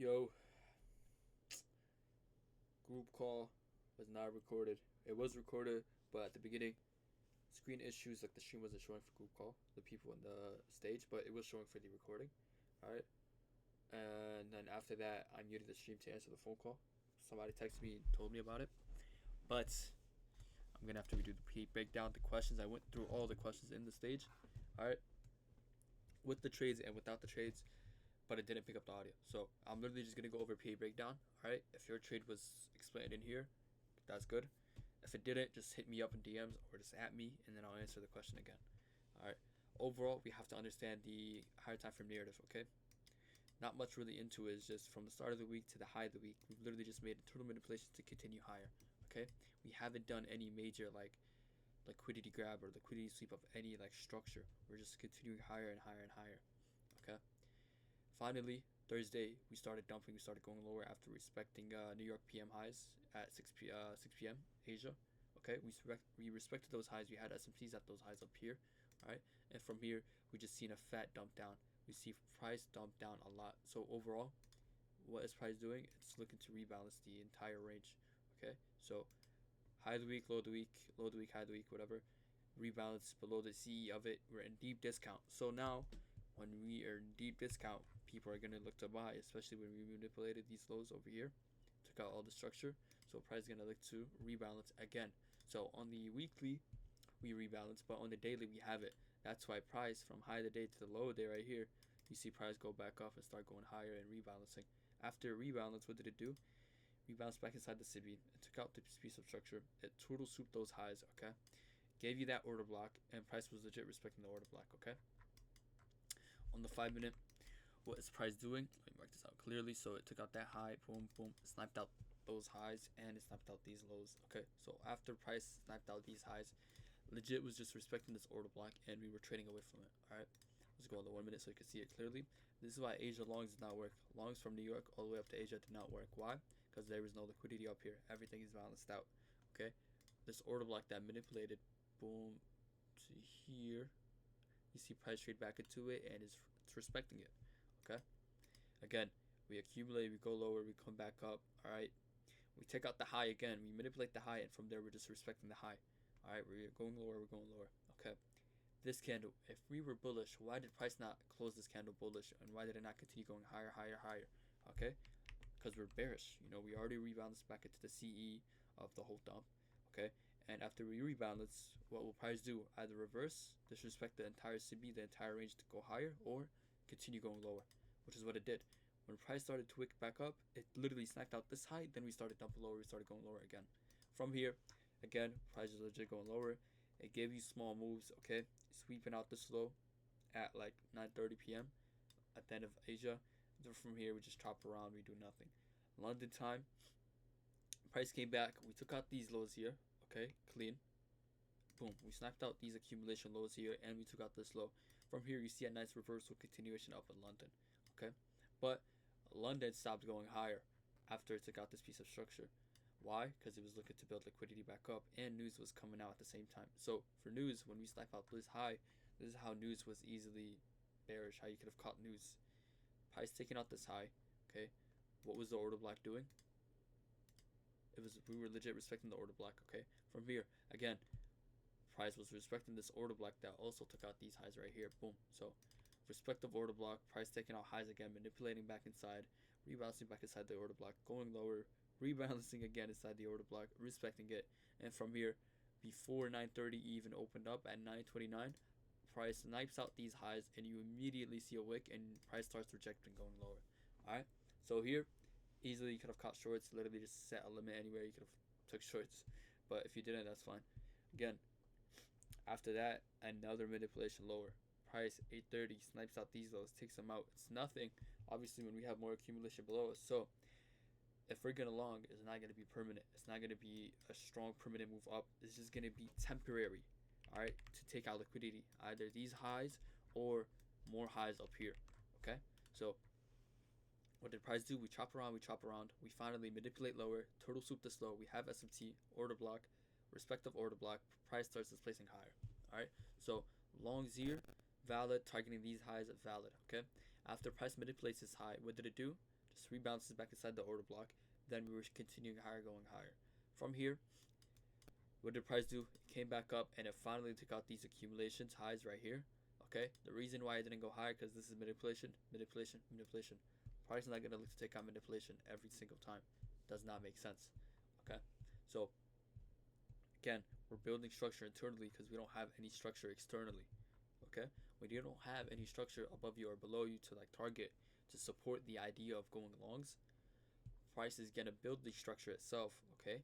Yo, group call was not recorded. It was recorded, but at the beginning, screen issues like the stream wasn't showing for group call, the people in the stage, but it was showing for the recording. Alright? And then after that, I muted the stream to answer the phone call. Somebody texted me and told me about it. But I'm gonna have to redo the break down the questions. I went through all the questions in the stage. Alright? With the trades and without the trades, but it didn't pick up the audio. So I'm literally just gonna go over PA breakdown. Alright, if your trade was explained in here, that's good. If it didn't, just hit me up in DMs or just at me, and then I'll answer the question again. Alright. Overall, we have to understand the higher time frame narrative. Okay. Not much really into it. Is just from the start of the week to the high of the week. We've literally just made internal manipulations to continue higher. Okay. We haven't done any major like liquidity grab or liquidity sweep of any like structure. We're just continuing higher and higher and higher. Okay. Finally, Thursday, we started dumping. We started going lower after respecting New York PM highs at 6 p.m. Asia. Okay, we respected those highs. We had SMCs at those highs up here. All right, and from here, we just seen a fat dump down. We see price dump down a lot. So overall, what is price doing? It's looking to rebalance the entire range. Okay, so high of the week, low of the week, low of the week, high of the week, whatever. Rebalance below the CE of it. We're in deep discount. So now when we are in deep discount, people are going to look to buy, especially when we manipulated these lows over here, took out all the structure. So price is going to look to rebalance again. So on the weekly, we rebalance, but on the daily, we have it. That's why price from high of the day to the low of the day right here, you see price go back up and start going higher and rebalancing. After rebalance, what did it do? Rebalanced back inside the CB. It took out the piece of structure. It turtle souped those highs, okay? Gave you that order block, and price was legit respecting the order block, okay? On the 5 minute, what is price doing? Let me mark this out clearly. So it took out that high, boom, boom, sniped out those highs, and it sniped out these lows. Okay, so after price sniped out these highs, legit was just respecting this order block, and we were trading away from it. All right, let's go on the 1 minute so you can see it clearly. This is why Asia longs did not work. Longs from New York all the way up to Asia did not work. Why? Because there was no liquidity up here. Everything is balanced out. Okay, this order block that manipulated, boom, to here. You see price trade back into it, and it's respecting it. Okay, again, we accumulate, we go lower, we come back up. All right, we take out the high again, we manipulate the high, and from there we're just respecting the high. All right, we're going lower, we're going lower. Okay, this candle, if we were bullish, why did price not close this candle bullish, and why did it not continue going higher, higher, higher? Okay, because we're bearish. You know, we already rebalanced back into the CE of the whole dump. Okay, and after we rebalance, what will price do? Either reverse, disrespect the entire CB, the entire range to go higher, or continue going lower, which is what it did. When price started to wick back up, it literally snapped out this high, then we started dumping lower, we started going lower again. From here, again, price is legit going lower. It gave you small moves, okay? Sweeping out this low at like 9:30 p.m. at the end of Asia. Then from here, we just chop around, we do nothing. London time, price came back, we took out these lows here, okay? Clean. Boom, we snapped out these accumulation lows here, and we took out this low. From here, you see a nice reversal continuation up in London, okay? But London stopped going higher after it took out this piece of structure. Why? Because it was looking to build liquidity back up, and news was coming out at the same time. So for news, when we snap out this high, this is how news was easily bearish, how you could have caught news. Price taking out this high, okay? What was the order block doing? We were legit respecting the order block, okay? From here, again, price was respecting this order block that also took out these highs right here. Boom. So respective order block, price taking out highs again, manipulating back inside, rebalancing back inside the order block, going lower, rebalancing again inside the order block, respecting it. And from here, before 9:30 even opened up at 9:29, price snipes out these highs, and you immediately see a wick, and price starts rejecting, going lower. All right. So here, easily you could have caught shorts. Literally just set a limit anywhere. You could have took shorts, but if you didn't, that's fine. Again, after that, another manipulation lower. Price 8:30 snipes out these lows, takes them out. It's nothing, obviously, when we have more accumulation below us. So if we're gonna long, it's not gonna be permanent. It's not gonna be a strong permanent move up. It's just gonna be temporary. All right, to take out liquidity, either these highs or more highs up here. Okay, so what did price do? We chop around, we chop around. We finally manipulate lower, turtle soup this low. We have SMT, order block, respective order block. Price starts displacing higher. All right, so longs here, valid. Targeting these highs, valid. Okay, after price manipulates this high, what did it do? Just rebalances back inside the order block. Then we were continuing higher, going higher. From here, what did price do? It came back up and it finally took out these accumulations, highs right here. Okay, the reason why it didn't go higher because this is manipulation. Price is not gonna look to take out manipulation every single time. Does not make sense. Okay, so again, we're building structure internally because we don't have any structure externally. Okay, when you don't have any structure above you or below you to like target to support the idea of going longs, price is gonna build the structure itself. Okay,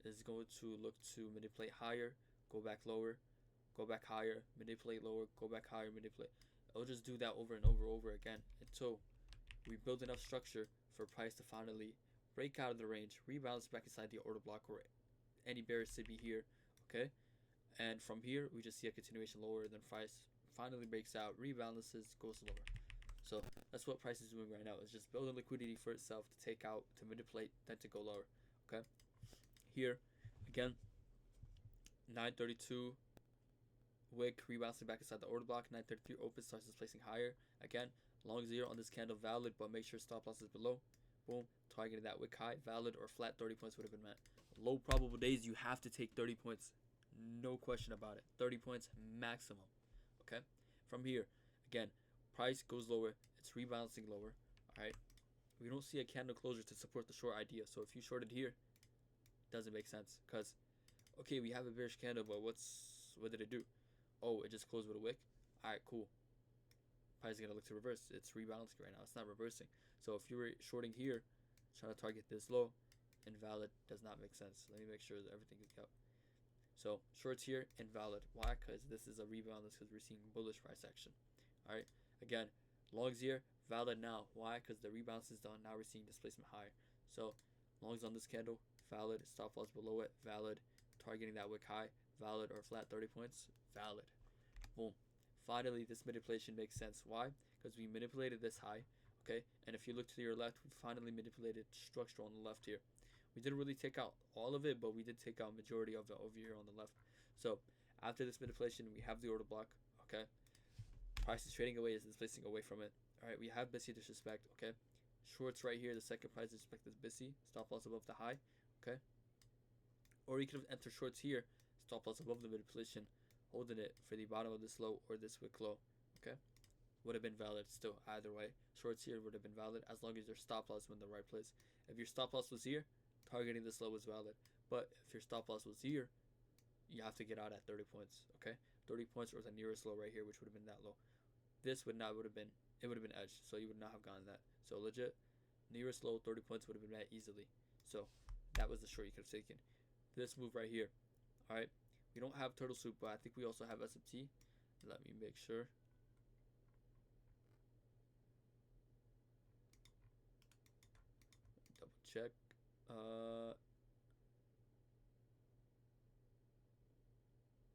is going to look to manipulate higher, go back lower, go back higher, manipulate lower, go back higher, manipulate. It'll just do that over and over again until we build enough structure for price to finally break out of the range, rebalance back inside the order block where any bearish to be here. Okay, and from here we just see a continuation lower, then price finally breaks out, rebalances, goes lower. So that's what price is doing right now, is just building liquidity for itself to take out, to manipulate, then to go lower. Okay, here again, 932 wick rebouncing back inside the order block. 933 open, starts displacing higher again. Long zero on this candle, valid, but make sure stop loss is below. Boom, targeting that wick high, valid or flat. 30 points would have been met. Low probable days, you have to take 30 points, no question about it. 30 points maximum. Okay, from here again, price goes lower, it's rebalancing lower. All right, we don't see a candle closure to support the short idea. So if you shorted here, doesn't make sense, because okay, we have a bearish candle, but what did it do? Oh, it just closed with a wick. All right, cool. Price is gonna look to reverse. It's rebalancing right now, it's not reversing. So if you were shorting here, trying to target this low, invalid, does not make sense. Let me make sure that everything is out. So shorts here, invalid. Why? Because this is a rebound, because we're seeing bullish price action. All right, again, longs here, valid now. Why? Because the rebalance is done. Now we're seeing displacement higher. So longs on this candle, valid. Stop loss below it, valid. Targeting that wick high, valid or flat. 30 points, valid. Boom. Finally, this manipulation makes sense. Why? Because we manipulated this high. Okay, and if you look to your left, we finally manipulated structure on the left here. We didn't really take out all of it, but we did take out majority of it over here on the left. So after this manipulation, we have the order block. Okay, price is trading away, is displacing away from it. All right, we have BSC disrespect. Okay, shorts right here. The second price disrespect is BSC. Stop loss above the high. Okay, or you could have entered shorts here. Stop loss above the manipulation, holding it for the bottom of this low or this wick low. Okay, would have been valid still either way. Shorts here would have been valid as long as your stop loss was in the right place. If your stop loss was here, targeting this low was valid. But if your stop loss was here, you have to get out at 30 points. Okay, 30 points or the nearest low right here, which would have been that low. This would have been edged, so you would not have gotten that. So legit, nearest low 30 points would have been met easily. So that was the short you could have taken. This move right here. All right, we don't have turtle soup, but I think we also have SMT. Let me make sure. Double check.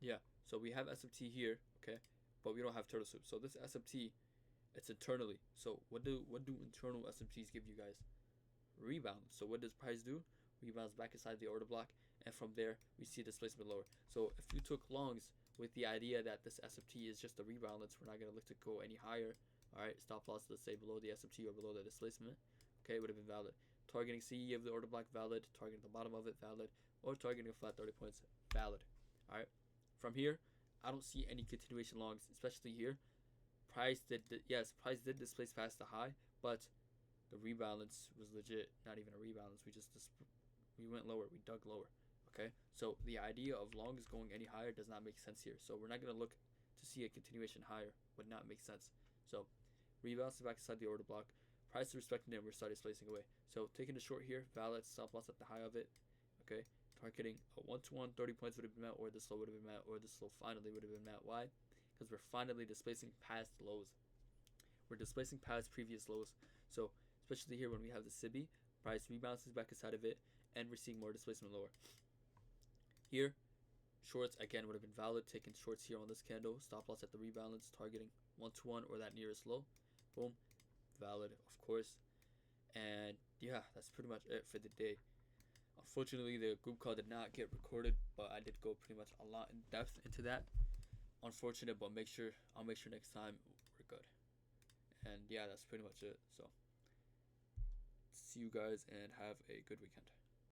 Yeah, so we have SMT here, okay, but we don't have turtle soup. So this SMT, it's internally. So what do internal SMTs give you guys? Rebound. So what does price do? Rebounds back inside the order block, and from there we see displacement lower. So if you took longs with the idea that this SMT is just a rebalance, we're not gonna look to go any higher. All right, stop loss, let's say below the SMT or below the displacement. Okay, it would have been valid. Targeting CE of the order block, valid. Targeting the bottom of it, valid. Or targeting a flat 30 points, valid. All right. From here, I don't see any continuation longs, especially here. Price did displace past the high, but the rebalance was legit. Not even a rebalance. We went lower. We dug lower. Okay. So the idea of longs going any higher does not make sense here. So we're not gonna look to see a continuation higher. Would not make sense. So rebalance back inside the order block. Price is respecting it. We're starting displacing away. So taking the short here, valid. Stop loss at the high of it. Okay. Targeting a 1-to-1, 30 points would have been met, or this low would have been met, or this low finally would have been met. Why? Because we're finally displacing past lows. We're displacing past previous lows. So especially here when we have the SIBI, price rebounds back inside of it, and we're seeing more displacement lower. Here, shorts again would have been valid. Taking shorts here on this candle, stop loss at the rebalance, targeting 1-to-1 or that nearest low. Boom, valid, of course. And yeah, that's pretty much it for the day. Unfortunately, the group call did not get recorded, but I did go pretty much a lot in depth into that. Unfortunate, but I'll make sure next time we're good. And yeah, that's pretty much it. So see you guys and have a good weekend.